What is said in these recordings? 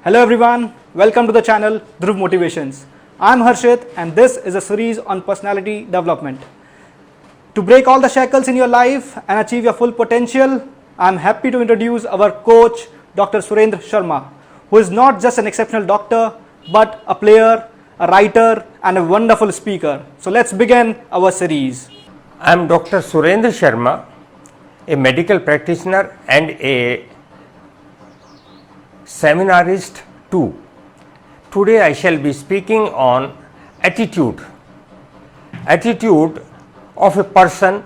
Hello everyone, welcome to the channel Dhruv Motivations. I'm Harshit and this is a series on personality development. To break all the shackles in your life and achieve your full potential, I'm happy to introduce our coach Dr. Surendra Sharma, who is not just an exceptional doctor but a player, a writer and a wonderful speaker. So let's begin our series. I'm Dr. Surendra Sharma, a medical practitioner and a seminarist too. Today I shall be speaking on attitude. Attitude of a person,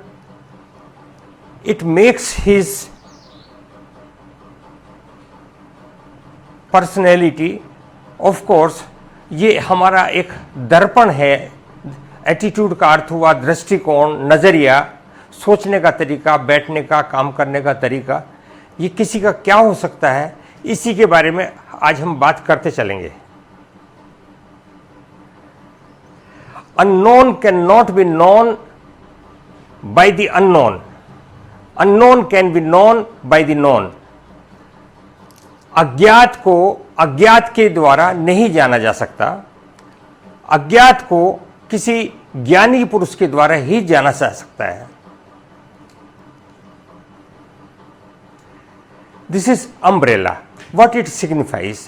it makes his personality. Of course, ये हमारा एक दर्पण है. Attitude का अर्थ हुआ दृष्टिकोण, नज़रिया, सोचने का तरीका, बैठने का, काम करने का तरीका. ये किसी का क्या हो सकता है, इसी के बारे में आज हम बात करते चलेंगे. Unknown can not be known by the unknown. Unknown can be known by the known. अज्ञात को अज्ञात के द्वारा नहीं जाना जा सकता. अज्ञात को किसी ज्ञानी पुरुष के द्वारा ही जाना जा सकता है. This is umbrella. What it signifies?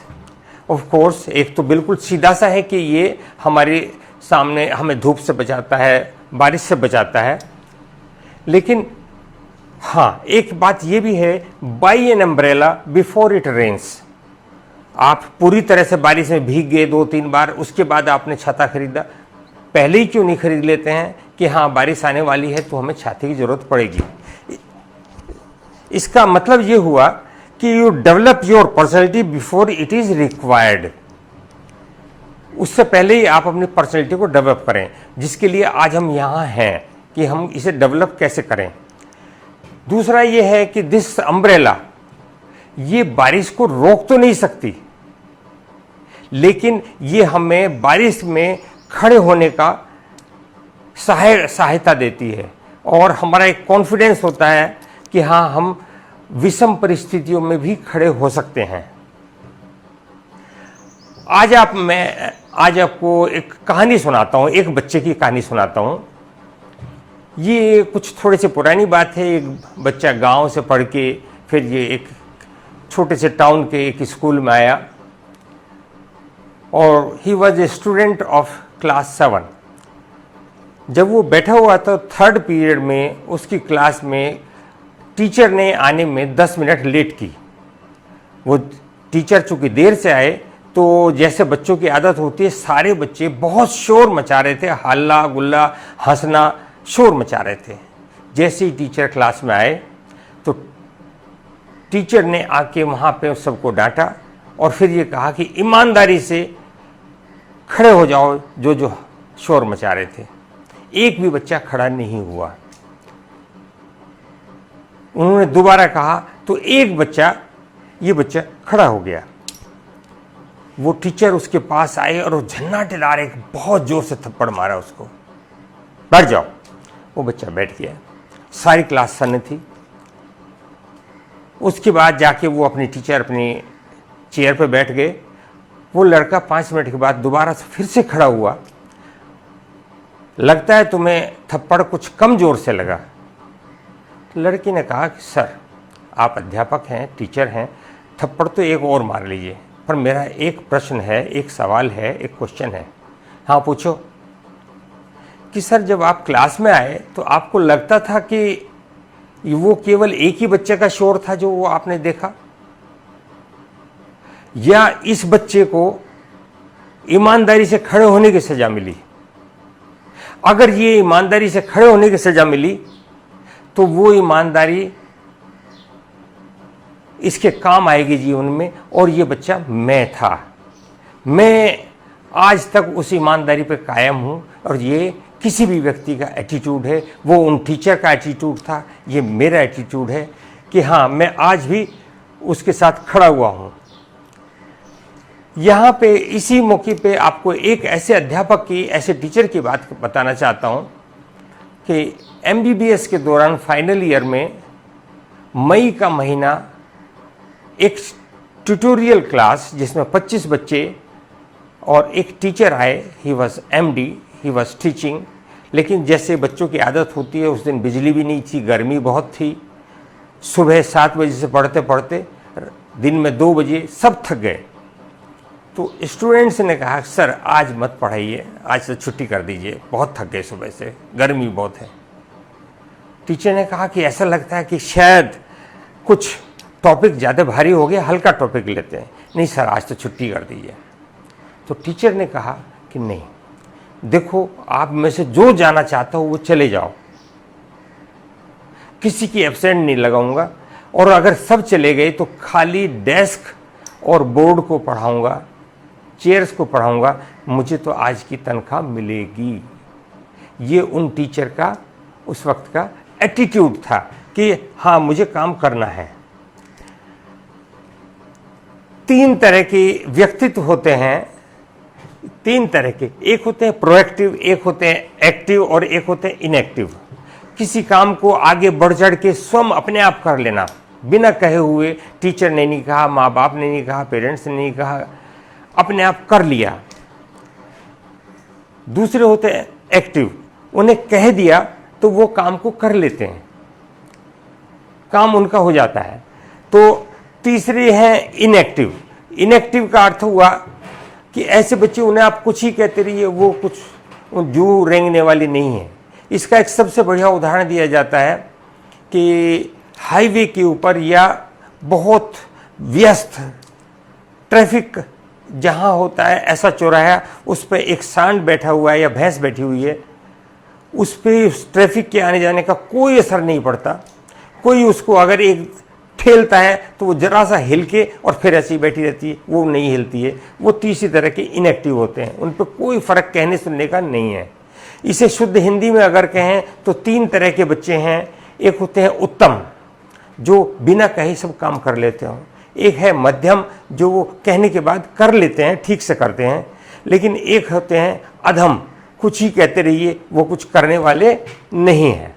Of course एक तो बिल्कुल सीधा सा है कि ये हमारे सामने हमें धूप से बचाता है, बारिश से बचाता है. लेकिन हाँ, एक बात ये भी है, buy an umbrella before it rains. आप पूरी तरह से बारिश में भीग गए 2-3 बार, उसके बाद आपने छाता खरीदा. पहले ही क्यों नहीं खरीद लेते हैं कि हाँ बारिश आने वाली है तो हमें छाते की जरूरत पड़ेगी. इसका मतलब ये हुआ कि you develop your personality before it is required. उससे पहले ही आप अपनी पर्सनैलिटी को डेवलप करें, जिसके लिए आज हम यहाँ हैं कि हम इसे डेवलप कैसे करें. दूसरा ये है कि दिस अम्ब्रेला, ये बारिश को रोक तो नहीं सकती, लेकिन ये हमें बारिश में खड़े होने का सहायता देती है. और हमारा एक कॉन्फिडेंस होता है कि हाँ हम विषम परिस्थितियों में भी खड़े हो सकते हैं. आज आपको एक कहानी सुनाता हूँ, एक बच्चे की कहानी सुनाता हूँ. ये कुछ थोड़ी सी पुरानी बात है. एक बच्चा गांव से पढ़ के फिर ये एक छोटे से टाउन के एक स्कूल में आया और he was a student of class 7. जब वो बैठा हुआ था 3rd पीरियड में, उसकी क्लास में टीचर ने आने में 10 मिनट लेट की. वो टीचर चूंकि देर से आए तो जैसे बच्चों की आदत होती है, सारे बच्चे बहुत शोर मचा रहे थे, हल्ला गुल्ला, हंसना, शोर मचा रहे थे. जैसे ही टीचर क्लास में आए तो टीचर ने आके वहाँ पे सबको डांटा और फिर ये कहा कि ईमानदारी से खड़े हो जाओ जो जो शोर मचा रहे थे. एक भी बच्चा खड़ा नहीं हुआ. उन्होंने दोबारा कहा तो एक बच्चा, ये बच्चा खड़ा हो गया. वो टीचर उसके पास आए और वो झन्नाटेदार एक बहुत जोर से थप्पड़ मारा उसको. बैठ जाओ. वो बच्चा बैठ गया. सारी क्लास सन्न थी. उसके बाद जाके वो अपनी टीचर अपनी चेयर पे बैठ गए. वो लड़का 5 मिनट के बाद दोबारा फिर से खड़ा हुआ. लगता है तुम्हें थप्पड़ कुछ कम जोर से लगा. लड़की ने कहा कि सर आप अध्यापक हैं, टीचर हैं, थप्पड़ तो एक और मार लीजिए, पर मेरा एक प्रश्न है, एक सवाल है, एक क्वेश्चन है. हाँ पूछो. कि सर जब आप क्लास में आए तो आपको लगता था कि वो केवल एक ही बच्चे का शोर था जो वो आपने देखा, या इस बच्चे को ईमानदारी से खड़े होने की सजा मिली? अगर ये ईमानदारी से खड़े होने की सजा मिली तो वो ईमानदारी इसके काम आएगी जीवन में. और ये बच्चा मैं था. मैं आज तक उस ईमानदारी पे कायम हूं. और ये किसी भी व्यक्ति का एटीट्यूड है. वो उन टीचर का एटीट्यूड था, ये मेरा एटीट्यूड है कि हाँ मैं आज भी उसके साथ खड़ा हुआ हूं. यहाँ पे इसी मौके पे आपको एक ऐसे अध्यापक की, ऐसे टीचर की बात बताना चाहता हूँ कि MBBS के दौरान फाइनल ईयर में मई का महीना एक ट्यूटोरियल क्लास जिसमें 25 बच्चे और एक टीचर आए, he was MD, he was teaching. लेकिन जैसे बच्चों की आदत होती है, उस दिन बिजली भी नहीं थी, गर्मी बहुत थी। सुबह 7 बजे से पढ़ते पढ़ते दिन में 2 बजे सब थक गए। तो स्टूडेंट्स ने कहा सर आज मत पढ़ाइए, आज तो छुट्टी कर दीजिए, बहुत थक गए सुबह से, गर्मी बहुत है। टीचर ने कहा कि ऐसा लगता है कि शायद कुछ टॉपिक ज़्यादा भारी हो गया, हल्का टॉपिक लेते हैं। नहीं सर आज तो छुट्टी कर दीजिए। तो टीचर ने कहा कि नहीं, देखो आप में से जो जाना चाहता हो वो चले जाओ, किसी की एब्सेंट नहीं लगाऊंगा, और अगर सब चले गए तो खाली डेस्क और बोर्ड को पढ़ाऊंगा, चेयर्स को पढ़ाऊंगा, मुझे तो आज की तनख्वाह मिलेगी। ये उन टीचर का उस वक्त का एटीट्यूड था कि हाँ मुझे काम करना है। 3 तरह के व्यक्तित्व होते हैं, 3 तरह के, एक होते हैं प्रोएक्टिव, एक होते हैं एक्टिव और एक होते हैं इनएक्टिव। किसी काम को आगे बढ़ चढ़ के स्वयं अपने आप कर लेना, बिना कहे हुए, टीचर ने नहीं कहा, माँ बाप ने नहीं कहा, पेरेंट्स ने नहीं कहा, अपने आप कर लिया। दूसरे होते हैं एक्टिव, उन्हें कह दिया तो वो काम को कर लेते हैं, काम उनका हो जाता है। तो तीसरे हैं इनएक्टिव। इनएक्टिव का अर्थ हुआ कि ऐसे बच्चे, उन्हें आप कुछ ही कहते रहिए, वो कुछ जू रेंगने वाली नहीं है। इसका एक सबसे बढ़िया उदाहरण दिया जाता है कि हाईवे के ऊपर या बहुत व्यस्त ट्रैफिक जहाँ होता है, ऐसा चौराहा, उस पर एक सांड बैठा हुआ है या भैंस बैठी हुई है, उस पर ट्रैफिक के आने जाने का कोई असर नहीं पड़ता। कोई उसको अगर एक ठेलता है तो वो जरा सा हिल के और फिर ऐसी बैठी रहती है, वो नहीं हिलती है। वो तीसरी तरह के इनएक्टिव होते हैं, उन पर कोई फर्क कहने सुनने का नहीं है। इसे शुद्ध हिंदी में अगर कहें तो 3 तरह के बच्चे हैं। एक होते हैं उत्तम, जो बिना कहे सब काम कर लेते हो। एक है मध्यम, जो वो कहने के बाद कर लेते हैं, ठीक से करते हैं। लेकिन एक होते हैं अधम, कुछ ही कहते रहिए, वो कुछ करने वाले नहीं हैं।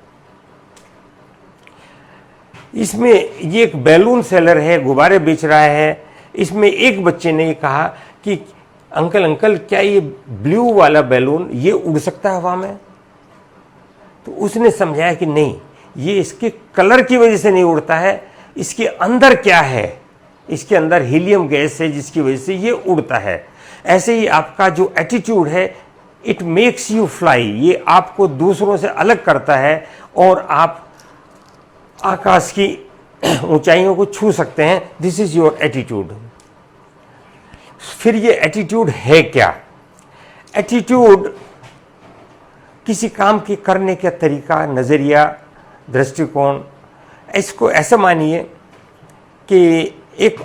इसमें ये एक बैलून सेलर है, गुब्बारे बेच रहा है। इसमें एक बच्चे ने कहा कि अंकल अंकल क्या ये ब्लू वाला बैलून ये उड़ सकता है हवा में? तो उसने समझाया कि नहीं, ये इसके कलर की वजह से नहीं उड़ता है, इसके अंदर क्या है, इसके अंदर हीलियम गैस है जिसकी वजह से ये उड़ता है। ऐसे ही आपका जो एटीट्यूड है, इट मेक्स यू फ्लाई, ये आपको दूसरों से अलग करता है और आप आकाश की ऊंचाइयों को छू सकते हैं। This is your attitude. फिर ये एटीट्यूड है क्या? एटीट्यूड किसी काम के करने का तरीका, नज़रिया, दृष्टिकोण। इसको ऐसा मानिए कि एक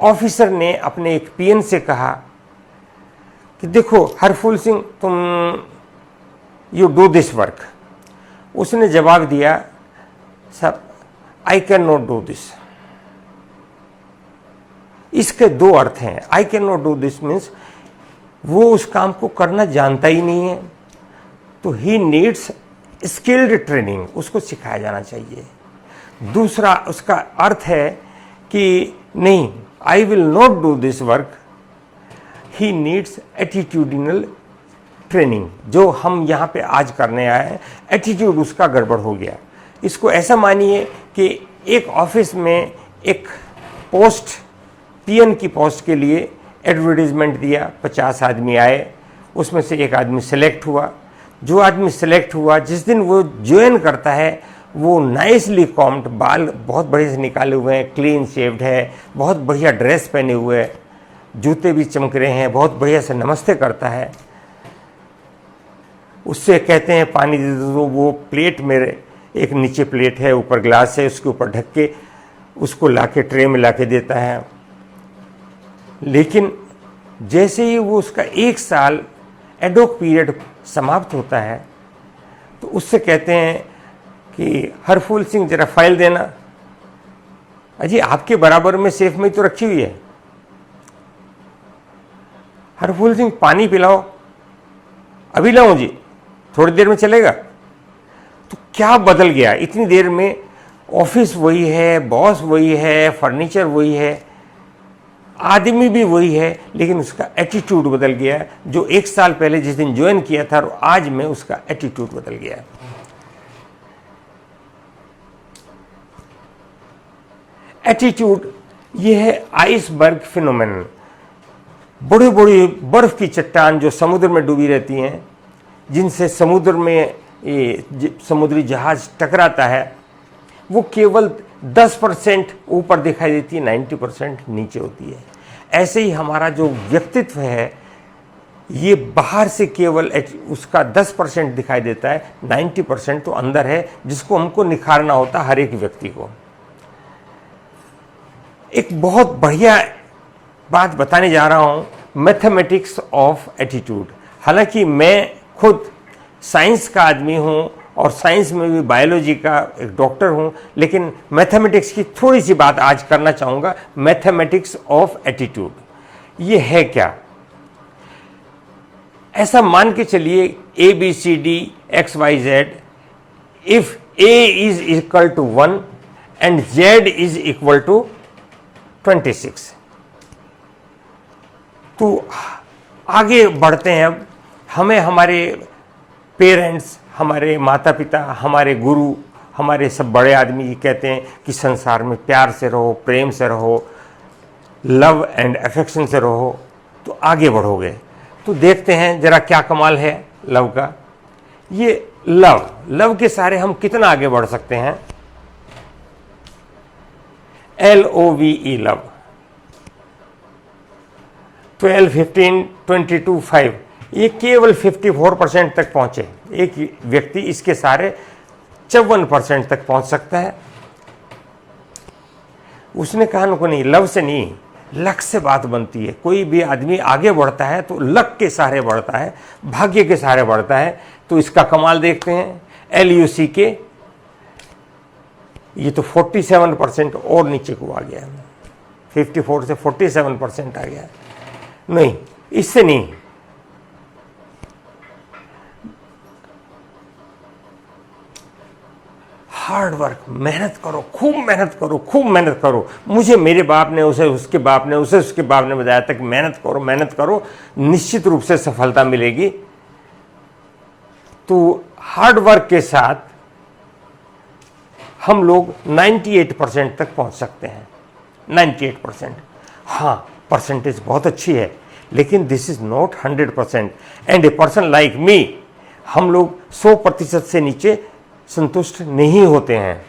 ऑफिसर ने अपने एक पीएन से कहा कि देखो हरफूल सिंह, तुम यू डू दिस वर्क। उसने जवाब दिया, sir I can not do this. इसके 2 अर्थ हैं। I can not do this means वो उस काम को करना जानता ही नहीं है, तो ही नीड्स स्किल्ड ट्रेनिंग, उसको सिखाया जाना चाहिए। दूसरा उसका अर्थ है कि नहीं, I will not do this work, he needs attitudinal training. जो हम यहाँ पे आज करने आए हैं, एटीट्यूड उसका गड़बड़ हो गया। इसको ऐसा मानिए कि एक ऑफिस में एक पोस्ट, पीएन की पोस्ट के लिए एडवर्टीजमेंट दिया, 50 आदमी आए, उसमें से एक आदमी सेलेक्ट हुआ। जो आदमी सेलेक्ट हुआ, जिस दिन वो ज्वाइन करता है, वो नाइसली कॉम्ड, बाल बहुत बढ़िया से निकाले हुए हैं, क्लीन शेव्ड है, बहुत बढ़िया ड्रेस पहने हुए है, जूते भी चमक रहे हैं, बहुत बढ़िया से नमस्ते करता है। उससे कहते हैं पानी दे दो, वो प्लेट मेरे, एक नीचे प्लेट है, ऊपर ग्लास है, उसके ऊपर ढक के उसको लाके ट्रे में लाके देता है। लेकिन जैसे ही वो उसका 1 साल एडोक पीरियड समाप्त होता है, तो उससे कहते हैं कि हरफूल सिंह जरा फाइल देना। अजी आपके बराबर में सेफ में तो रखी हुई है। हरफूल सिंह पानी पिलाओ। अभी लाऊं जी, थोड़ी देर में चलेगा। तो क्या बदल गया इतनी देर में? ऑफिस वही है, बॉस वही है, फर्नीचर वही है, आदमी भी वही है, लेकिन उसका एटीट्यूड बदल गया है। जो 1 साल पहले जिस दिन ज्वाइन किया था और आज में उसका एटीट्यूड बदल गया है। एटीट्यूड ये है आइसबर्ग फिनोमेनन। बड़ी बड़ी बर्फ की चट्टान जो समुद्र में डूबी रहती हैं, जिनसे समुद्र में ये समुद्री जहाज टकराता है, वो केवल 10% ऊपर दिखाई देती है, 90% नीचे होती है। ऐसे ही हमारा जो व्यक्तित्व है, ये बाहर से केवल उसका 10% दिखाई देता है, 90% तो अंदर है, जिसको हमको निखारना होता है हर एक व्यक्ति को। एक बहुत बढ़िया बात बताने जा रहा हूं, मैथमेटिक्स ऑफ एटीट्यूड। हालांकि मैं खुद साइंस का आदमी हूं और साइंस में भी बायोलॉजी का एक डॉक्टर हूं, लेकिन मैथमेटिक्स की थोड़ी सी बात आज करना चाहूंगा। मैथमेटिक्स ऑफ एटीट्यूड ये है क्या? ऐसा मान के चलिए ABCD XYZ, if A is equal to 1 and Z is equal to 26। तो आगे बढ़ते हैं। अब हमें हमारे पेरेंट्स, हमारे माता पिता, हमारे गुरु, हमारे सब बड़े आदमी कहते हैं कि संसार में प्यार से रहो, प्रेम से रहो, लव एंड अफेक्शन से रहो, तो आगे बढ़ोगे। तो देखते हैं जरा क्या कमाल है लव का। ये लव के सारे हम कितना आगे बढ़ सकते हैं। LOVE लव, 12, 15, 22, 5, ये केवल 54% तक पहुंचे। एक व्यक्ति इसके सारे 54% तक पहुंच सकता है। उसने कहा उनको नहीं, लव से नहीं, लक से बात बनती है। कोई भी आदमी आगे बढ़ता है तो लक के सहारे बढ़ता है, भाग्य के सहारे बढ़ता है। तो इसका कमाल देखते हैं। LUCK, ये तो 47% और नीचे को आ गया, 54 से 47% आ गया। नहीं, इससे नहीं। हार्ड वर्क, मेहनत करो, खूब मेहनत करो, खूब मेहनत करो। मुझे मेरे बाप ने, उसे उसके बाप ने, उसे उसके बाप ने बताया था कि मेहनत करो, मेहनत करो, निश्चित रूप से सफलता मिलेगी। तो हार्ड वर्क के साथ हम लोग 98% तक पहुंच सकते हैं। 98%, हाँ, परसेंटेज बहुत अच्छी है, लेकिन this is not 100%। And a person like me, हम लोग 100% से नीचे संतुष्ट नहीं होते हैं।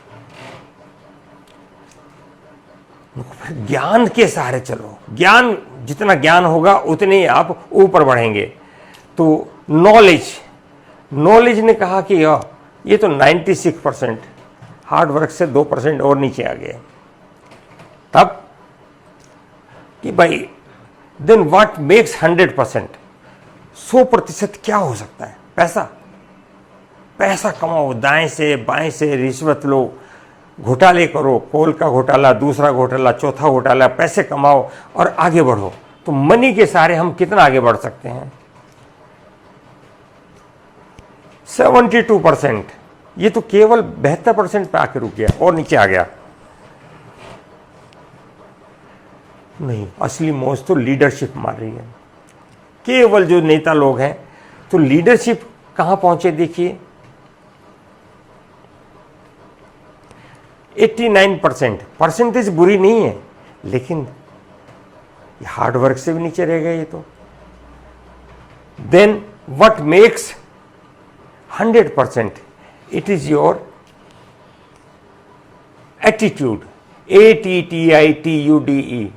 ज्ञान के सहारे चलो, ज्ञान, जितना ज्ञान होगा उतने ही आप ऊपर बढ़ेंगे। तो नॉलेज ने कहा कि ये तो 96%, हार्ड वर्क से 2% और नीचे आ गए। तब कि भाई देन व्हाट मेक्स 100%? 100% क्या हो सकता है? पैसा कमाओ, दाएं से बाएं से रिश्वत लो, घोटाले करो, कोल का घोटाला, दूसरा घोटाला, चौथा घोटाला, पैसे कमाओ और आगे बढ़ो। तो मनी के सहारे हम कितना आगे बढ़ सकते हैं? 72%, ये तो केवल 72% पे आके रुक गया और नीचे आ गया। नहीं, असली मौज तो लीडरशिप मार रही है। केवल जो नेता लोग हैं, तो लीडरशिप कहां पहुंचे देखिए, 89%। परसेंटेज बुरी नहीं है, लेकिन हार्ड वर्क से भी नीचे रह गए ये तो। Then what makes 100%? It is your attitude, ATTITUDE,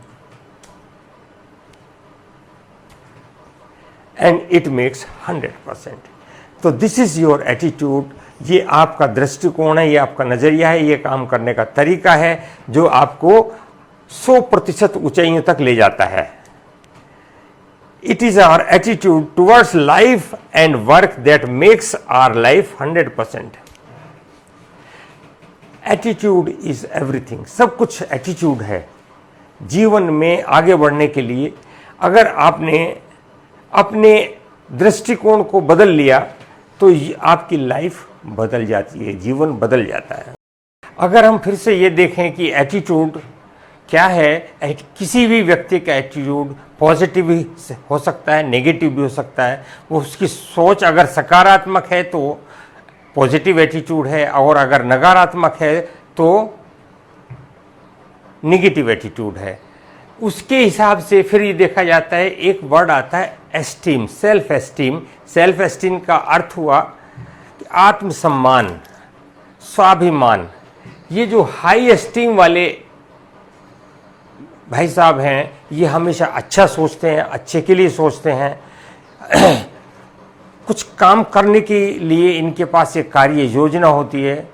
and it makes 100%। तो दिस इज योर एटीट्यूड। ये आपका दृष्टिकोण है, ये आपका नजरिया है, ये काम करने का तरीका है जो आपको 100% ऊंचाइयों तक ले जाता है। It is our attitude towards life and work that makes our life 100%। Attitude is everything, सब कुछ एटीट्यूड है। जीवन में आगे बढ़ने के लिए अगर आपने अपने दृष्टिकोण को बदल लिया तो आपकी लाइफ बदल जाती है, जीवन बदल जाता है। अगर हम फिर से ये देखें कि एटीट्यूड क्या है, किसी भी व्यक्ति का एटीट्यूड पॉजिटिव भी हो सकता है, नेगेटिव भी हो सकता है। वो उसकी सोच अगर सकारात्मक है तो पॉजिटिव एटीट्यूड है, और अगर नकारात्मक है तो नेगेटिव एटीट्यूड है। उसके हिसाब से फिर ये देखा जाता है, एक वर्ड आता है esteem, self esteem. Self esteem का अर्थ हुआ कि आत्मसम्मान, स्वाभिमान। ये जो हाई एस्टीम वाले भाई साहब हैं, ये हमेशा अच्छा सोचते हैं, अच्छे के लिए सोचते हैं। कुछ काम करने के लिए इनके पास एक कार्य योजना होती है,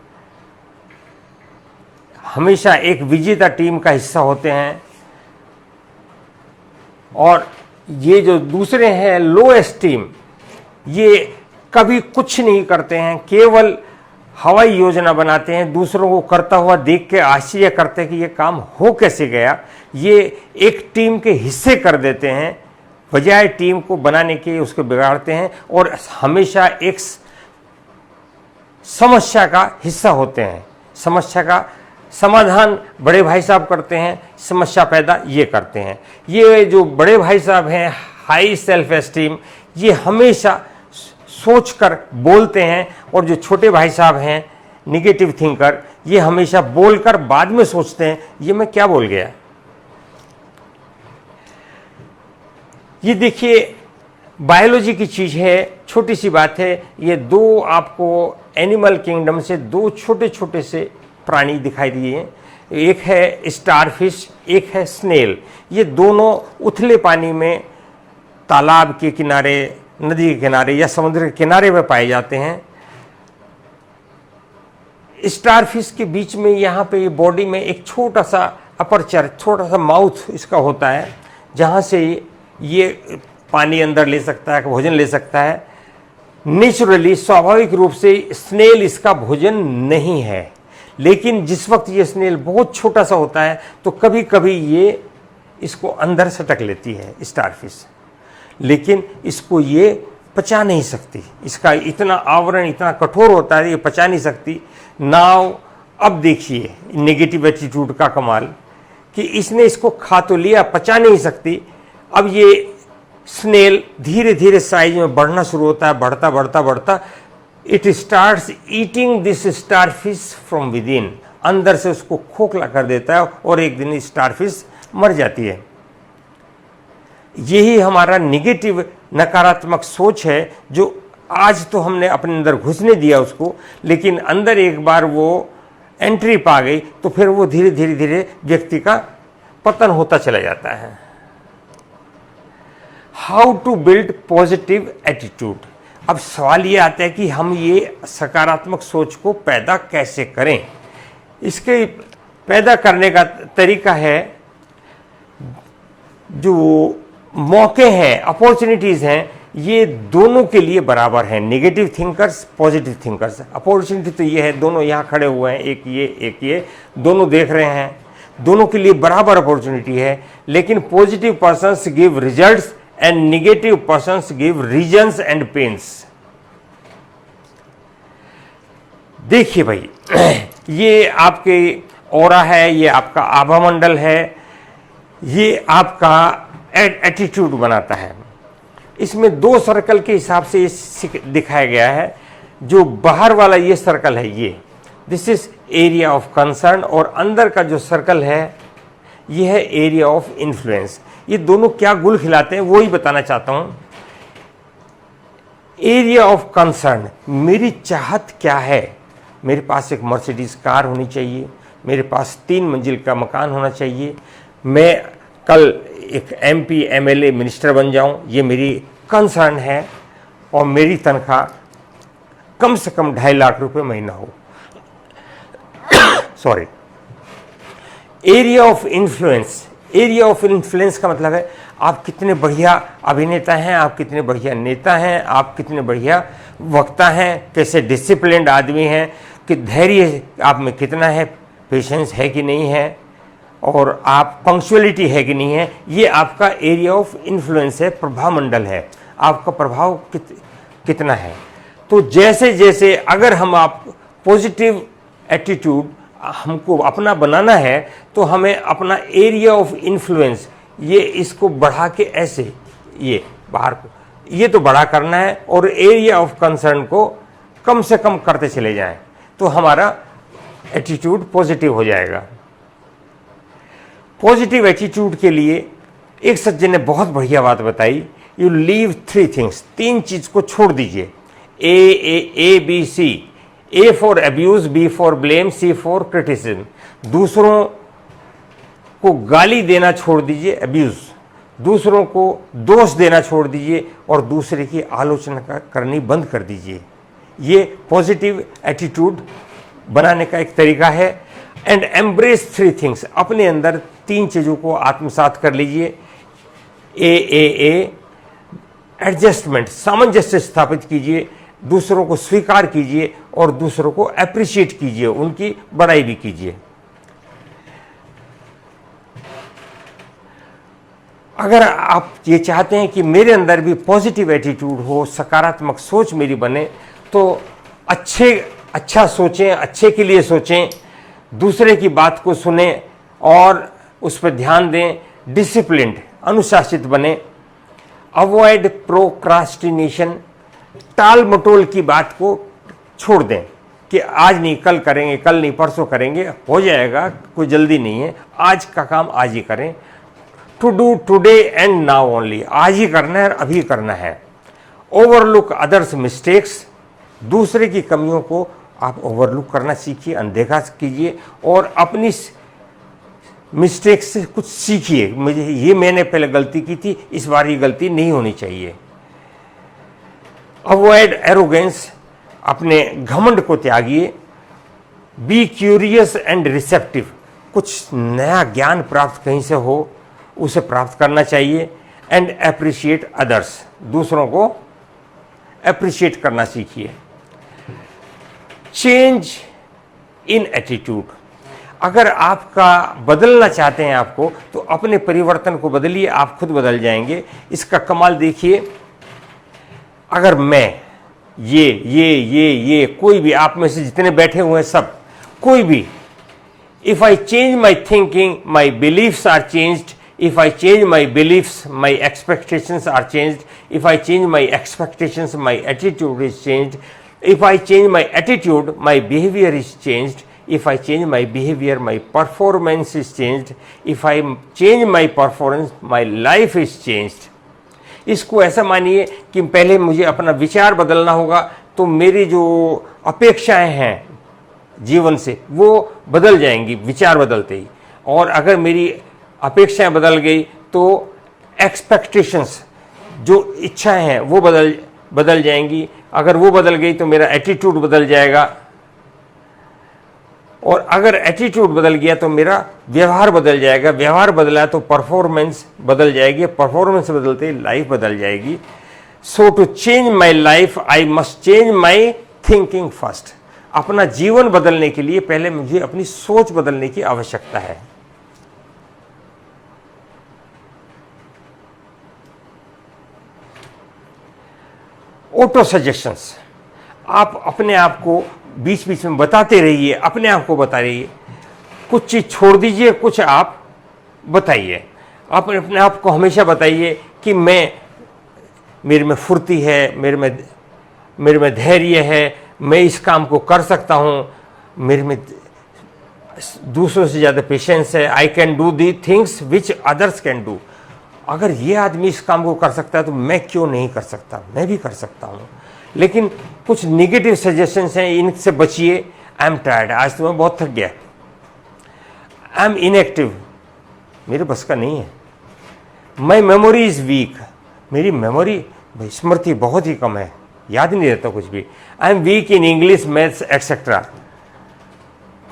हमेशा एक विजेता टीम का हिस्सा होते हैं। और ये जो दूसरे हैं लो एस्टीम, ये कभी कुछ नहीं करते हैं, केवल हवाई योजना बनाते हैं, दूसरों को करता हुआ देख के आश्चर्य करते हैं कि ये काम हो कैसे गया। ये एक टीम के हिस्से कर देते हैं, बजाय टीम को बनाने के उसको बिगाड़ते हैं, और हमेशा एक समस्या का हिस्सा होते हैं। समस्या का समाधान बड़े भाई साहब करते हैं, समस्या पैदा ये करते हैं। ये जो बड़े भाई साहब हैं हाई सेल्फ एस्टीम, ये हमेशा सोचकर बोलते हैं, और जो छोटे भाई साहब हैं निगेटिव थिंकर, ये हमेशा बोलकर बाद में सोचते हैं ये मैं क्या बोल गया। ये देखिए बायोलॉजी की चीज़ है, छोटी सी बात है। ये दो आपको एनिमल किंगडम से दो छोटे छोटे से प्राणी दिखाई दिए हैं, एक है स्टारफिश, एक है स्नेल। ये दोनों उथले पानी में, तालाब के किनारे, नदी के किनारे या समुद्र के किनारे में पाए जाते हैं। स्टारफिश के बीच में यहाँ पे बॉडी में एक छोटा सा अपर्चर, छोटा सा माउथ इसका होता है, जहाँ से ये पानी अंदर ले सकता है, भोजन ले सकता है। नेचुरली, स्वाभाविक रूप से स्नेल इसका भोजन नहीं है, लेकिन जिस वक्त ये स्नेल बहुत छोटा सा होता है तो कभी कभी ये इसको अंदर सटक लेती है स्टारफिश, लेकिन इसको ये पचा नहीं सकती। इसका इतना आवरण इतना कठोर होता है, ये पचा नहीं सकती। नाउ अब देखिए नेगेटिव एटीट्यूड का कमाल, कि इसने इसको खा तो लिया, पचा नहीं सकती। अब ये स्नेल धीरे धीरे साइज में बढ़ना शुरू होता है, बढ़ता बढ़ता बढ़ता it starts eating this starfish from with in. अंदर से उसको खोखला कर देता है, और एक दिन स्टारफिश मर जाती है। यही हमारा निगेटिव नकारात्मक सोच है, जो आज तो हमने अपने अंदर घुसने दिया उसको, लेकिन अंदर एक बार वो एंट्री पा गई तो फिर वो धीरे धीरे धीरे व्यक्ति का पतन होता चला जाता है। How to build positive attitude. अब सवाल ये आता है कि हम ये सकारात्मक सोच को पैदा कैसे करें। इसके पैदा करने का तरीका है, जो मौके हैं, अपॉर्चुनिटीज़ हैं, ये दोनों के लिए बराबर हैं। Negative thinkers, positive thinkers. Opportunity तो ये है, दोनों यहाँ खड़े हुए हैं, एक ये, दोनों देख रहे हैं, दोनों के लिए बराबर अपॉर्चुनिटी है। लेकिन positive persons give results and negative persons give reasons and pains. देखिए भाई, ये आपके ऑरा है, ये आपका आभा मंडल है, ये आपका एटीट्यूड बनाता है। इसमें दो सर्कल के हिसाब से ये दिखाया गया है। जो बाहर वाला ये सर्कल है, ये this is area of concern, और अंदर का जो सर्कल है ये है एरिया ऑफ इन्फ्लुएंस। ये दोनों क्या गुल खिलाते हैं वो ही बताना चाहता हूं। एरिया ऑफ कंसर्न, मेरी चाहत क्या है। मेरे पास एक मर्सिडीज कार होनी चाहिए, मेरे पास 3 मंजिल का मकान होना चाहिए, मैं कल एक MP, MLA, मिनिस्टर बन जाऊं, ये मेरी कंसर्न है। और मेरी तनख्वाह कम से कम 2.5 लाख रुपए महीना हो। Sorry. Area of influence. Area of influence का मतलब है आप कितने बढ़िया अभिनेता हैं, आप कितने बढ़िया नेता हैं, आप कितने बढ़िया वक्ता हैं, कैसे डिसिप्लिन्ड आदमी हैं, कि धैर्य आप में कितना है, पेशेंस है कि नहीं है, और आप पंक्चुअलिटी है कि नहीं है। ये आपका एरिया ऑफ इन्फ्लुएंस है, प्रभाव मंडल है, आपका प्रभाव कितना है। तो जैसे जैसे अगर हम आप पॉजिटिव एटीट्यूड हमको अपना बनाना है तो हमें अपना एरिया ऑफ इन्फ्लुएंस ये इसको बढ़ा के ऐसे ये बाहर को ये तो बड़ा करना है और एरिया ऑफ कंसर्न को कम से कम करते चले जाएं तो हमारा एटीट्यूड पॉजिटिव हो जाएगा। पॉजिटिव एटीट्यूड के लिए एक सज्जन ने बहुत बढ़िया बात बताई, यू लीव 3 थिंग्स, 3 चीज को छोड़ दीजिए, A B C, A for abuse, B for blame, C for criticism. दूसरों को गाली देना छोड़ दीजिए, अब्यूज, दूसरों को दोष देना छोड़ दीजिए और दूसरे की आलोचना करनी बंद कर दीजिए। ये पॉजिटिव एटीट्यूड बनाने का एक तरीका है। एंड एम्ब्रेस 3 थिंग्स, अपने अंदर 3 चीजों को आत्मसात कर लीजिए। ए एडजस्टमेंट, सामंजस्य स्थापित कीजिए, दूसरों को स्वीकार कीजिए और दूसरों को अप्रिशिएट कीजिए, उनकी बड़ाई भी कीजिए। अगर आप ये चाहते हैं कि मेरे अंदर भी पॉजिटिव एटीट्यूड हो, सकारात्मक सोच मेरी बने, तो अच्छा सोचें, अच्छे के लिए सोचें, दूसरे की बात को सुने और उस पर ध्यान दें, डिसिप्लिन्ड, अनुशासित बने, अवॉइड प्रोक्रास्टिनेशन, टाल मटोल की बात को छोड़ दें कि आज नहीं कल करेंगे, कल नहीं परसों करेंगे, हो जाएगा, कोई जल्दी नहीं है, आज का काम आज ही करें। To do today and now only, आज ही करना है और अभी करना है। ओवरलुक अदर्स मिस्टेक्स, दूसरे की कमियों को आप ओवरलुक करना सीखिए, अनदेखा कीजिए और अपनी मिस्टेक से कुछ सीखिए। मुझे ये मैंने पहले गलती की थी, इस बार ये गलती नहीं होनी चाहिए। अवॉइड एरोगेंस, अपने घमंड को त्यागिए। बी क्यूरियस एंड रिसेप्टिव, कुछ नया ज्ञान प्राप्त कहीं से हो उसे प्राप्त करना चाहिए। एंड एप्रिशिएट अदर्स, दूसरों को एप्रिशिएट करना सीखिए। चेंज इन एटीट्यूड, अगर आपका बदलना चाहते हैं आपको तो अपने परिवर्तन को बदलिए, आप खुद बदल जाएंगे। इसका कमाल देखिए, अगर मैं ये कोई भी आप में से जितने बैठे हुए हैं सब, कोई भी, if I change my thinking my beliefs are changed, if I change my beliefs my expectations are changed, if I change my expectations my attitude is changed, if I change my attitude my behavior is changed, if I change my behavior my performance is changed, if I change my performance my life is changed। इसको ऐसा मानिए कि पहले मुझे अपना विचार बदलना होगा तो मेरी जो अपेक्षाएं हैं जीवन से वो बदल जाएंगी विचार बदलते ही, और अगर मेरी अपेक्षाएं बदल गई तो एक्सपेक्टेशंस, जो इच्छाएं हैं वो बदल जाएंगी। अगर वो बदल गई तो मेरा एटीट्यूड बदल जाएगा, और अगर एटीट्यूड बदल गया तो मेरा व्यवहार बदल जाएगा, व्यवहार बदला तो परफॉर्मेंस बदल जाएगी, परफॉर्मेंस बदलते ही लाइफ बदल जाएगी। So to change my life I must change my thinking first. अपना जीवन बदलने के लिए पहले मुझे अपनी सोच बदलने की आवश्यकता है। ऑटो सजेशंस, आप अपने आप को बीच बीच में बताते रहिए, अपने आप को बता रहिए, कुछ चीज़ छोड़ दीजिए, कुछ आप बताइए। आप अपने आप को हमेशा बताइए कि मेरे में फुर्ती है, मेरे में धैर्य है, मैं इस काम को कर सकता हूँ, मेरे में दूसरों से ज़्यादा पेशेंस है, I can do the things which others can do. अगर ये आदमी इस काम को कर सकता है तो मैं क्यों नहीं कर सकता, मैं भी कर सकता हूँ। लेकिन कुछ निगेटिव सजेशंस हैं, इनसे बचिए। आई एम टायर्ड, आज तो मैं बहुत थक गया। आई एम इनएक्टिव, मेरे बस का नहीं है। माई मेमोरी इज़ वीक, मेरी मेमोरी स्मृति बहुत ही कम है, याद नहीं रहता कुछ भी। I am weak in English, maths etcetera.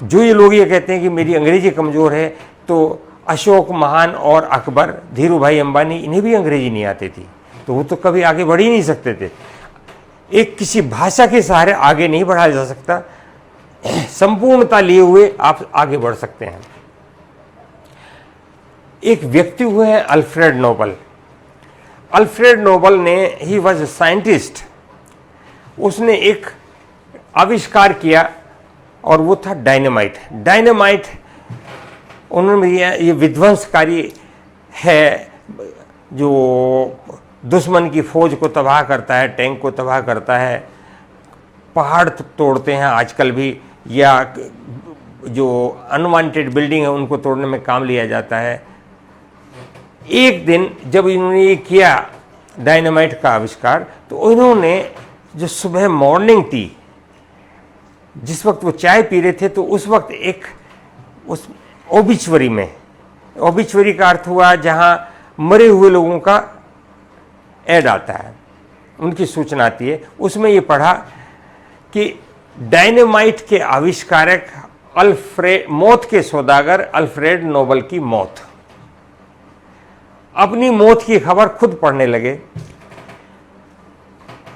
जो ये लोग ये कहते हैं कि मेरी अंग्रेजी कमज़ोर है, तो अशोक महान और अकबर, धीरू भाई अंबानी, इन्हें भी अंग्रेजी नहीं आती थी, तो वो तो कभी आगे बढ़ ही नहीं सकते थे। एक किसी भाषा के सहारे आगे नहीं बढ़ा जा सकता, संपूर्णता लिए हुए आप आगे बढ़ सकते हैं। एक व्यक्ति हुए हैं अल्फ्रेड नोबल। अल्फ्रेड नोबल ने, ही वॉज ए साइंटिस्ट, उसने एक आविष्कार किया और वो था डायनामाइट। डायनामाइट उन्होंने ये विध्वंसकारी है जो दुश्मन की फौज को तबाह करता है, टैंक को तबाह करता है, पहाड़ तोड़ते हैं आजकल भी, या जो अनवांटेड बिल्डिंग है उनको तोड़ने में काम लिया जाता है। एक दिन जब इन्होंने ये किया डायनामाइट का आविष्कार, तो इन्होंने जो सुबह मॉर्निंग टी, जिस वक्त वो चाय पी रहे थे, तो उस वक्त एक उस ओबिचुअरी में, ओबिचुअरी का अर्थ हुआ जहां मरे हुए लोगों का ऐड आता है, उनकी सूचना आती है, उसमें ये पढ़ा कि डायनामाइट के आविष्कारक मौत के सौदागर अल्फ्रेड नोबल की मौत। अपनी मौत की खबर खुद पढ़ने लगे।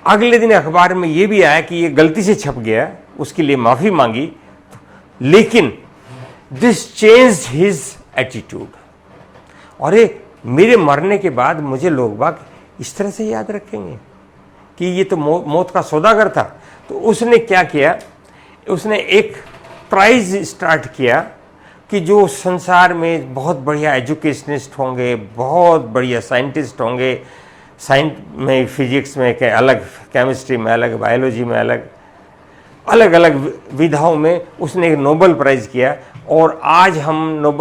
अगले दिन अखबार में यह भी आया कि यह गलती से छप गया, उसके लिए माफी मांगी, लेकिन दिस चेंज्ड हिज एटीट्यूड। और मेरे मरने के बाद मुझे लोग बाग इस तरह से याद रखेंगे कि ये तो मौत का सौदागर था। तो उसने क्या किया, उसने एक प्राइज स्टार्ट किया कि जो संसार में बहुत बढ़िया एजुकेशनिस्ट होंगे, बहुत बढ़िया साइंटिस्ट होंगे, साइंस में, फिजिक्स में के अलग, केमिस्ट्री में अलग, बायोलॉजी में अलग, अलग अलग विधाओं में उसने एक नोबेल प्राइज़ किया। और आज हम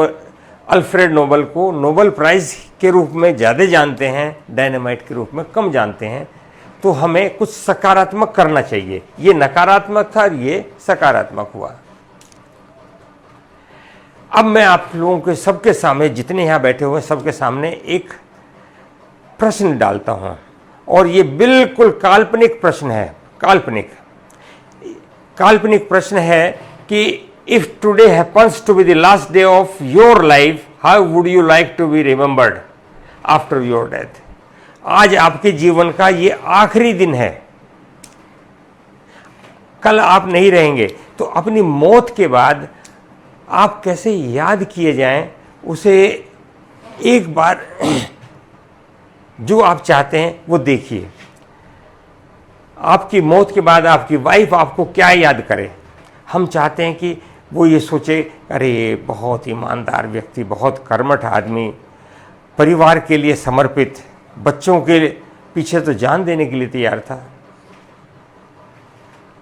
अल्फ्रेड नोबल को नोबेल प्राइज़ के रूप में ज़्यादा जानते हैं, डायनामाइट के रूप में कम जानते हैं। तो हमें कुछ सकारात्मक करना चाहिए। ये नकारात्मक था और ये सकारात्मक हुआ। अब मैं आप लोगों के सबके सामने, जितने यहाँ बैठे हुए सबके सामने एक प्रश्न डालता हूँ, और ये बिल्कुल काल्पनिक प्रश्न है। काल्पनिक प्रश्न है कि if today happens to be the last day of your life, how would you like to be remembered after your death. आज आपके जीवन का ये आखिरी दिन है, कल आप नहीं रहेंगे, तो अपनी मौत के बाद आप कैसे याद किए जाएं, उसे एक बार जो आप चाहते हैं वो देखिए। आपकी मौत के बाद आपकी वाइफ आपको क्या याद करे। हम चाहते हैं कि वो ये सोचे, अरे बहुत ईमानदार व्यक्ति, बहुत कर्मठ आदमी, परिवार के लिए समर्पित, बच्चों के पीछे तो जान देने के लिए तैयार था।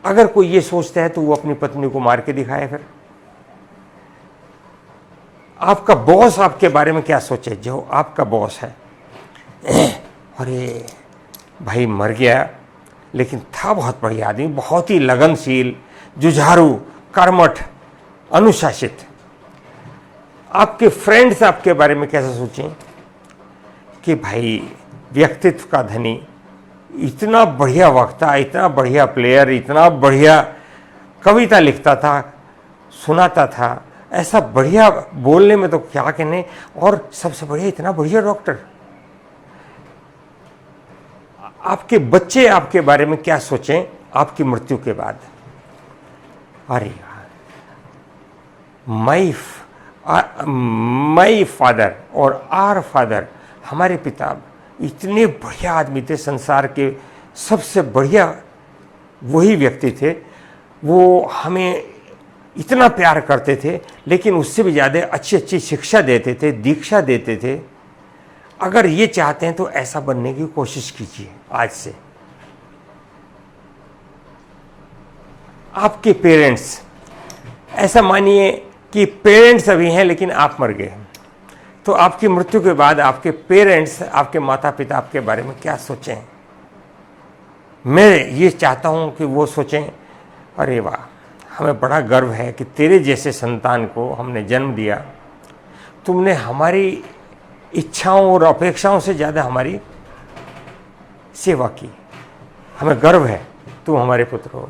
अगर कोई ये सोचता है तो वो अपनी पत्नी को मार के दिखाए। फिर आपका बॉस आपके बारे में क्या सोचे, जो आपका बॉस है, अरे भाई मर गया लेकिन था बहुत बढ़िया आदमी, बहुत ही लगनशील, जुझारू, कर्मठ, अनुशासित। आपके फ्रेंड्स आपके बारे में कैसे सोचें कि भाई व्यक्तित्व का धनी, इतना बढ़िया वक्ता, इतना बढ़िया प्लेयर, इतना बढ़िया कविता लिखता था, सुनाता था, ऐसा बढ़िया बोलने में तो क्या कहने, और सबसे बढ़िया इतना बढ़िया डॉक्टर। आपके बच्चे आपके बारे में क्या सोचें आपकी मृत्यु के बाद। अरे माई फादर और आर फादर, हमारे पिता इतने बढ़िया आदमी थे, संसार के सबसे बढ़िया वही व्यक्ति थे, वो हमें इतना प्यार करते थे, लेकिन उससे भी ज़्यादा अच्छी अच्छी शिक्षा देते थे, दीक्षा देते थे। अगर ये चाहते हैं तो ऐसा बनने की कोशिश कीजिए आज से। आपके पेरेंट्स, ऐसा मानिए कि पेरेंट्स अभी हैं लेकिन आप मर गए, तो आपकी मृत्यु के बाद आपके पेरेंट्स, आपके माता पिता आपके बारे में क्या सोचें। मैं ये चाहता हूँ कि वो सोचें, अरे वाह, हमें बड़ा गर्व है कि तेरे जैसे संतान को हमने जन्म दिया, तुमने हमारी इच्छाओं और अपेक्षाओं से ज़्यादा हमारी सेवा की, हमें गर्व है, तुम हमारे पुत्र हो।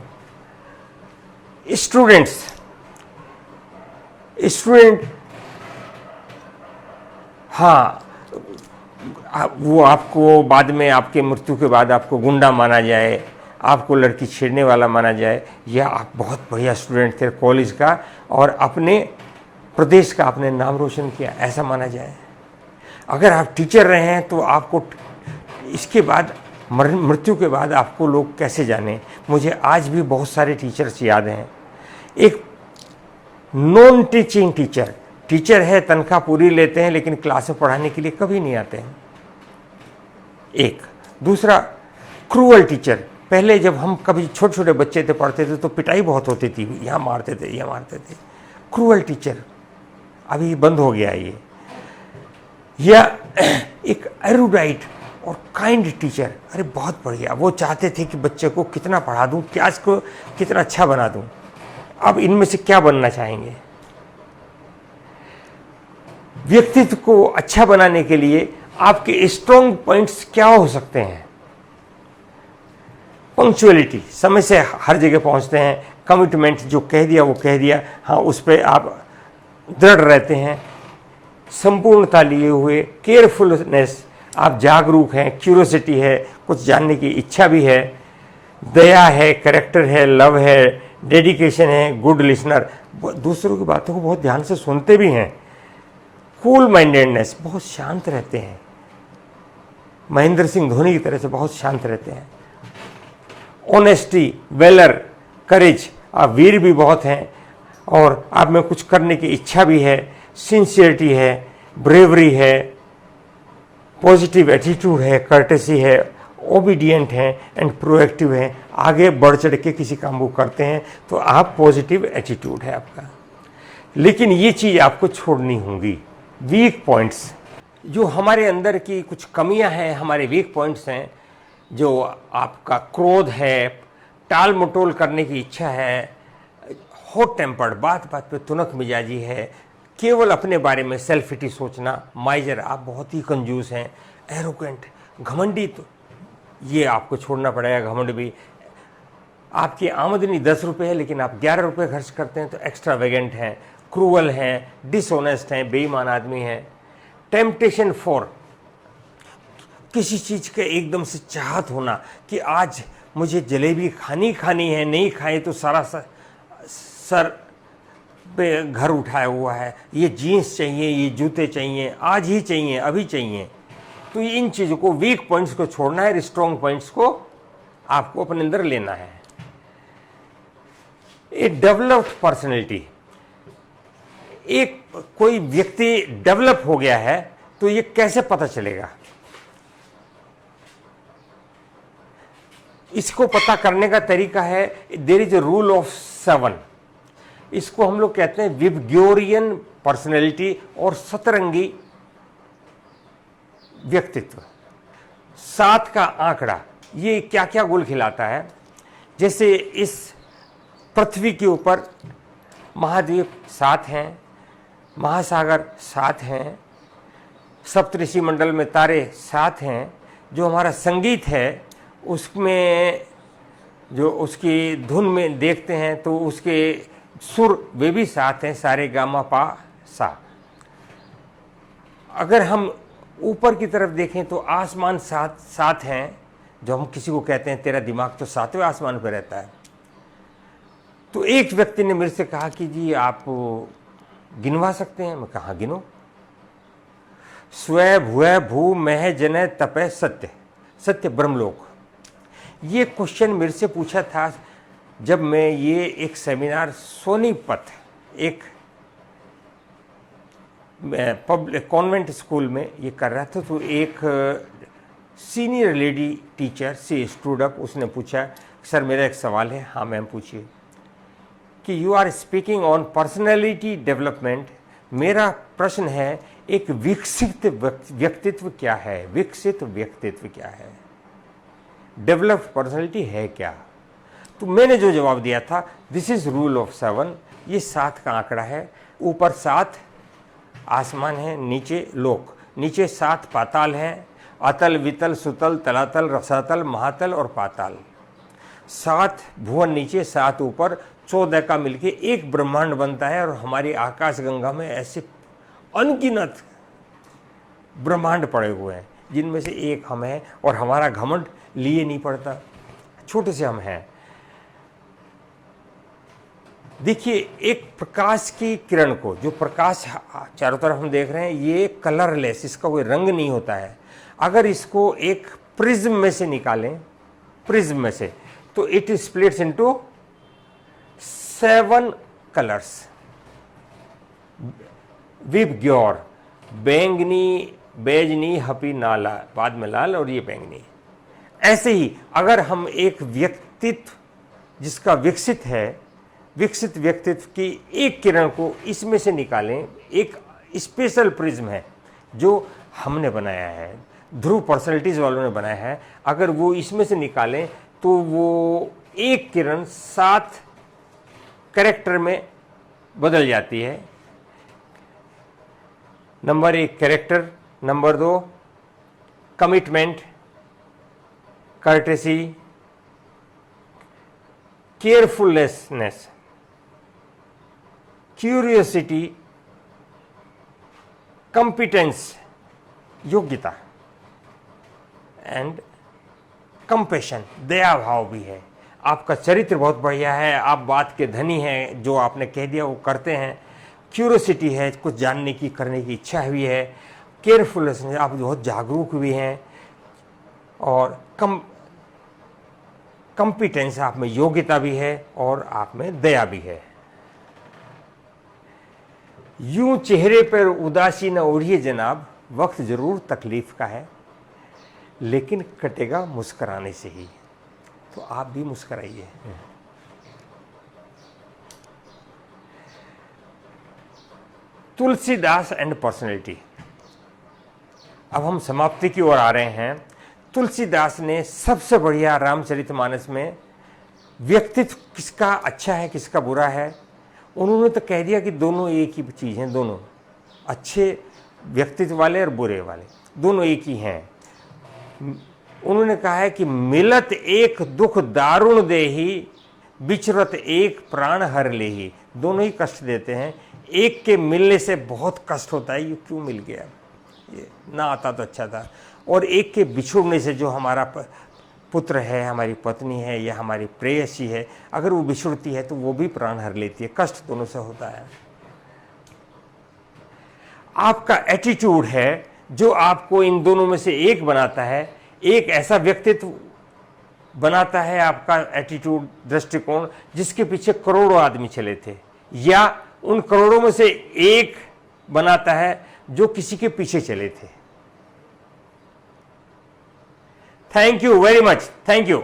स्टूडेंट हाँ, वो आपको बाद में, आपके मृत्यु के बाद आपको गुंडा माना जाए, आपको लड़की छेड़ने वाला माना जाए, या आप बहुत बढ़िया स्टूडेंट थे कॉलेज का और अपने प्रदेश का आपने नाम रोशन किया, ऐसा माना जाए। अगर आप टीचर रहे हैं तो आपको इसके बाद, मृत्यु के बाद आपको लोग कैसे जाने। मुझे आज भी बहुत सारे टीचर्स याद हैं। एक नॉन टीचिंग टीचर, टीचर है, तनख्वाह पूरी लेते हैं, लेकिन क्लास में पढ़ाने के लिए कभी नहीं आते हैं। एक दूसरा क्रूअल टीचर, पहले जब हम कभी छोटे छोटे बच्चे थे पढ़ते थे तो पिटाई बहुत होती थी, यहाँ मारते थे, यहाँ मारते थे। क्रूअल टीचर अभी बंद हो गया ये। या एक एरुडाइट और काइंड टीचर, अरे बहुत बढ़िया, वो चाहते थे कि बच्चे को कितना पढ़ा दूं, क्या इसको कितना अच्छा बना दूं। अब इनमें से क्या बनना चाहेंगे? व्यक्तित्व को अच्छा बनाने के लिए आपके स्ट्रॉन्ग पॉइंट्स क्या हो सकते हैं? पंक्चुअलिटी, समय से हर जगह पहुंचते हैं। कमिटमेंट, जो कह दिया वो कह दिया, हाँ उस पर आप दृढ़ रहते हैं। संपूर्णता लिए हुए, केयरफुलनेस, आप जागरूक हैं, क्यूरियोसिटी है, कुछ जानने की इच्छा भी है, दया है, कैरेक्टर है, लव है, डेडिकेशन है, गुड लिसनर, दूसरों की बातों को बहुत ध्यान से सुनते भी हैं। कूल माइंडेडनेस, बहुत शांत रहते हैं, महेंद्र सिंह धोनी की तरह से बहुत शांत रहते हैं। ऑनेस्टी, वेलर, करेज, आप वीर भी बहुत हैं और आप में कुछ करने की इच्छा भी है। सिंसियरिटी है, ब्रेवरी है, पॉजिटिव एटीट्यूड है, कर्टेसी है, ओबीडियंट है एंड प्रोएक्टिव है। आगे बढ़ चढ़ के किसी काम को करते हैं तो आप पॉजिटिव एटीट्यूड है आपका। लेकिन ये चीज़ आपको छोड़नी होगी। वीक पॉइंट्स, जो हमारे अंदर की कुछ कमियां हैं, हमारे वीक पॉइंट्स हैं, जो आपका क्रोध है, टाल मटोल करने की इच्छा है, हॉट टेम्पर्ड, बात बात पे तुनक मिजाजी है, केवल अपने बारे में सेल्फिटी सोचना, माइजर, आप बहुत ही कंजूस हैं, एरोगेंट, घमंडी, तो ये आपको छोड़ना पड़ेगा। घमंड भी, आपकी आमदनी 10 रुपये है लेकिन आप 11 रुपये खर्च करते हैं तो एक्स्ट्रावेगेंट हैं, क्रूअल हैं, डिसऑनेस्ट हैं, बेईमान आदमी हैं। टेम्पटेशन फॉर, किसी चीज़ का एकदम से चाहत होना कि आज मुझे जलेबी खानी है, नहीं खाए तो सारा सर पे घर उठाया हुआ है, ये जीन्स चाहिए, ये जूते चाहिए, आज ही चाहिए, अभी चाहिए। तो इन चीज़ों को, वीक पॉइंट्स को छोड़ना है, स्ट्रॉन्ग पॉइंट्स को आपको अपने अंदर लेना है। ए डेवलप्ड पर्सनैलिटी, एक कोई व्यक्ति डेवलप हो गया है तो ये कैसे पता चलेगा? इसको पता करने का तरीका है, there is a rule of 7। इसको हम लोग कहते हैं विबग्योरियन पर्सनैलिटी और सतरंगी व्यक्तित्व। 7 का आंकड़ा ये क्या क्या गुल खिलाता है? जैसे इस पृथ्वी के ऊपर महाद्वीप 7 हैं, महासागर 7 हैं, सप्तऋषि मंडल में तारे 7 हैं। जो हमारा संगीत है उसमें जो उसकी धुन में देखते हैं तो उसके सुर वे भी 7 हैं, सारे गामा पा सा। अगर हम ऊपर की तरफ देखें तो आसमान 7 हैं, जो हम किसी को कहते हैं तेरा दिमाग तो 7वें आसमान पर रहता है। तो एक व्यक्ति ने मेरे से कहा कि जी आप गिनवा सकते हैं? मैं कहा गिनो। स्व भुव भू मह जन तपय सत्य, सत्य ब्रह्मलोक। ये क्वेश्चन मेरे से पूछा था जब मैं ये एक सेमिनार सोनीपत, एक पब्लिक कॉन्वेंट स्कूल में ये कर रहा था। तो एक सीनियर लेडी टीचर से स्टूड अप, उसने पूछा सर मेरा एक सवाल है। हाँ मैम पूछिए। कि you are speaking on personality development. मेरा प्रश्न है एक विकसित व्यक्तित्व क्या है? विकसित व्यक्तित्व क्या है? डेवलप्ड पर्सनैलिटी है क्या? तो मैंने जो जवाब दिया था, दिस इज रूल ऑफ 7। ये 7 का आंकड़ा है। ऊपर 7 आसमान है, नीचे लोक, नीचे 7 पाताल हैं, अतल वितल सुतल तलातल रसातल महातल और पाताल। 7 भुवन नीचे, 7 ऊपर, 14 का मिलके एक ब्रह्मांड बनता है। और हमारी आकाश गंगा में ऐसे अनगिनत ब्रह्मांड पड़े हुए हैं जिनमें से एक हम हैं। और हमारा घमंड लिए नहीं पड़ता, छोटे से हम हैं। देखिए एक प्रकाश की किरण को, जो प्रकाश चारों तरफ हम देख रहे हैं, ये कलरलेस, इसका कोई रंग नहीं होता है। अगर इसको एक प्रिज्म में से निकालें, प्रिज्म में से, तो it splits into 7 colours. VIBGYOR, बैंगनी बैजनी हपी नाला, बाद में लाल और ये बैंगनी। ऐसे ही अगर हम एक व्यक्तित्व जिसका विकसित है, विकसित व्यक्तित्व की एक किरण को इसमें से निकालें, एक स्पेशल प्रिज्म है जो हमने बनाया है, ध्रुव पर्सनैलिटीज वालों ने बनाया है, अगर वो इसमें से निकालें तो वो एक किरण 7 कैरेक्टर में बदल जाती है। Number 1 character, number 2 commitment, courtesy, carefulness, curiosity, competence, योग्यता, एंड कंपेशन, दया भाव भी है। आपका चरित्र बहुत बढ़िया है, आप बात के धनी हैं, जो आपने कह दिया वो करते हैं। क्यूरियोसिटी है, कुछ जानने की करने की इच्छा भी है। केयरफुलनेस, आप बहुत जागरूक भी हैं। और कंपिटेंस, आप में योग्यता भी है और आप में दया भी है। यूं चेहरे पर उदासी न ओढ़िए जनाब, वक्त जरूर तकलीफ का है, लेकिन कटेगा मुस्कुराने से ही। तो आप भी मुस्कुराइए। Tulsidas and personality. अब हम समाप्ति की ओर आ रहे हैं। तुलसीदास ने सबसे बढ़िया रामचरितमानस में व्यक्तित्व किसका अच्छा है किसका बुरा है, उन्होंने तो कह दिया कि दोनों एक ही चीज हैं, दोनों अच्छे व्यक्तित्व वाले और बुरे वाले दोनों एक ही हैं। उन्होंने कहा है कि मिलत एक दुख दारुण देही, बिचरत एक प्राण हर लेही। दोनों ही कष्ट देते हैं। एक के मिलने से बहुत कष्ट होता है, ये क्यों मिल गया, ये ना आता तो अच्छा था। और एक के बिछुड़ने से, जो हमारा पुत्र है, हमारी पत्नी है या हमारी प्रेयसी है, अगर वो बिछुड़ती है तो वो भी प्राण हर लेती है। कष्ट दोनों से होता है। आपका एटीट्यूड है जो आपको इन दोनों में से एक बनाता है। एक ऐसा व्यक्तित्व बनाता है आपका एटीट्यूड, दृष्टिकोण, जिसके पीछे करोड़ों आदमी चले थे, या उन करोड़ों में से एक बनाता है जो किसी के पीछे चले थे। Thank you very much. Thank you.